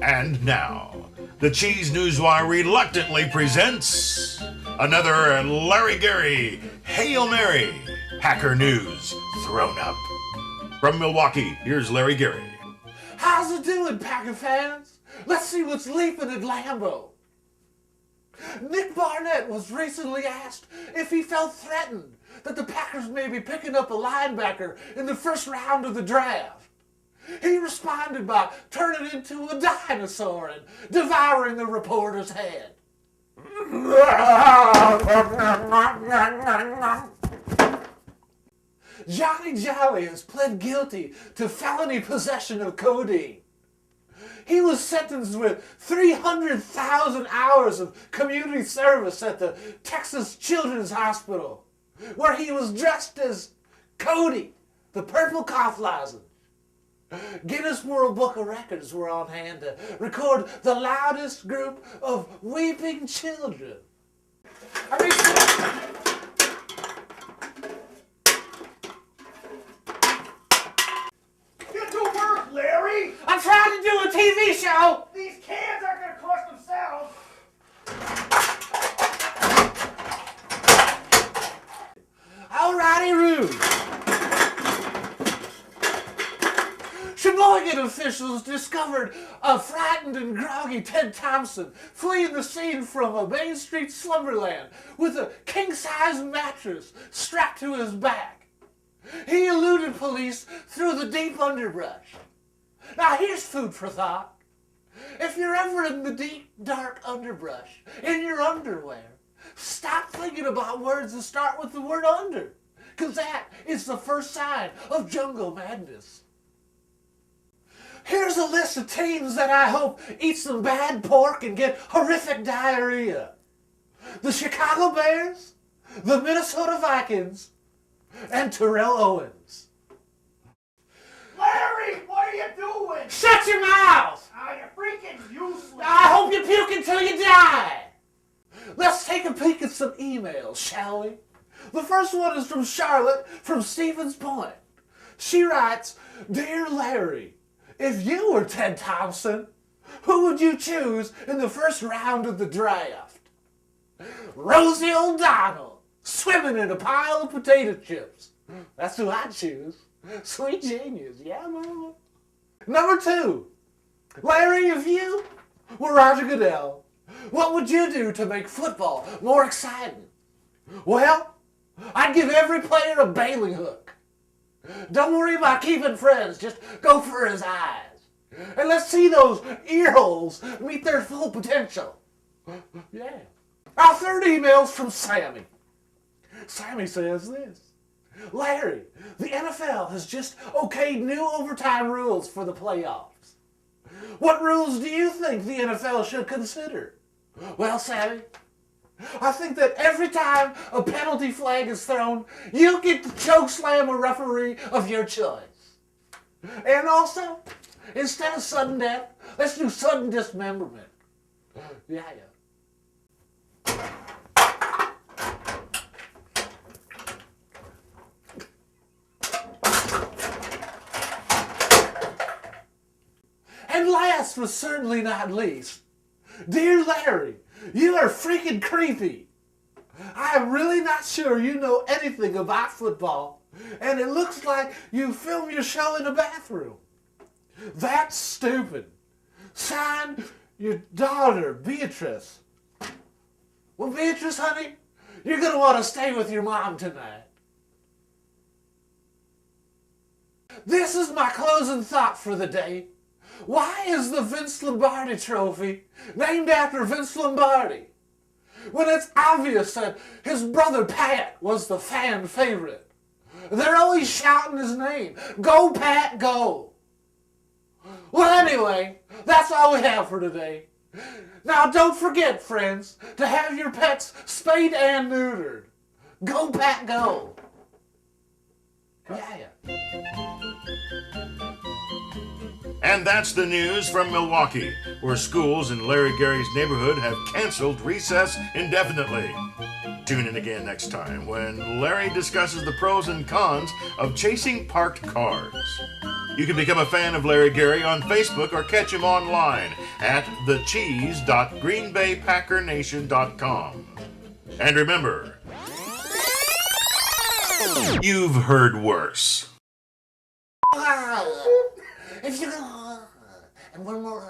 And now, the Cheese Newswire reluctantly presents another Larry Garry Hail Mary Packer News thrown up. From Milwaukee, here's Larry Garry. How's it doing, Packer fans? Let's see what's leaping at Lambeau. Nick Barnett was recently asked if he felt threatened that the Packers may be picking up a linebacker in the first round of the draft. He responded by turning into a dinosaur and devouring the reporter's head. Johnny Jolly has pled guilty to felony possession of codeine. He was sentenced with 300,000 hours of community service at the Texas Children's Hospital, where he was dressed as Cody, the purple cough lozenge. Guinness World Book of Records were on hand to record the loudest group of weeping children. Get to work, Larry! I'm trying to do a TV show! These cans aren't gonna crush themselves! Alrighty, Rude. Sheboygan officials discovered a frightened and groggy Ted Thompson fleeing the scene from a Main Street slumberland with a king-size mattress strapped to his back. He eluded police through the deep underbrush. Now here's food for thought. If you're ever in the deep, dark underbrush, in your underwear, stop thinking about words that start with the word under, because that is the first sign of jungle madness. Here's a list of teams that I hope eat some bad pork and get horrific diarrhea. The Chicago Bears, the Minnesota Vikings, and Terrell Owens. Larry, what are you doing? Shut your mouth! Ah, you're freaking useless! I hope you puke until you die! Let's take a peek at some emails, shall we? The first one is from Charlotte from Stevens Point. She writes, Dear Larry, if you were Ted Thompson, who would you choose in the first round of the draft? Rosie O'Donnell, swimming in a pile of potato chips. That's who I'd choose. Sweet genius, yeah, mama. Number 2, Larry, if you were Roger Goodell, what would you do to make football more exciting? Well, I'd give every player a bailing hook. Don't worry about keeping friends, just go for his eyes. And let's see those ear holes meet their full potential. Yeah. Our third email's from Sammy. Sammy says this. Larry, the NFL has just okayed new overtime rules for the playoffs. What rules do you think the NFL should consider? Well, Sammy, I think that every time a penalty flag is thrown, you get to chokeslam a referee of your choice. And also, instead of sudden death, let's do sudden dismemberment. Yeah. And last but certainly not least, Dear Larry, you are freaking creepy. I am really not sure you know anything about football, and it looks like you film your show in a bathroom. That's stupid. Signed, your daughter, Beatrice. Well, Beatrice, honey, you're going to want to stay with your mom tonight. This is my closing thought for the day. Why is the Vince Lombardi trophy named after Vince Lombardi, when it's obvious that his brother Pat was the fan favorite? They're always shouting his name. Go, Pat, go. Well, anyway, that's all we have for today. Now, don't forget, friends, to have your pets spayed and neutered. Go, Pat, go. Yeah. And that's the news from Milwaukee, where schools in Larry Garry's neighborhood have canceled recess indefinitely. Tune in again next time when Larry discusses the pros and cons of chasing parked cars. You can become a fan of Larry Garry on Facebook or catch him online at thecheese.greenbaypackernation.com. And remember, you've heard worse. If you can, and one more.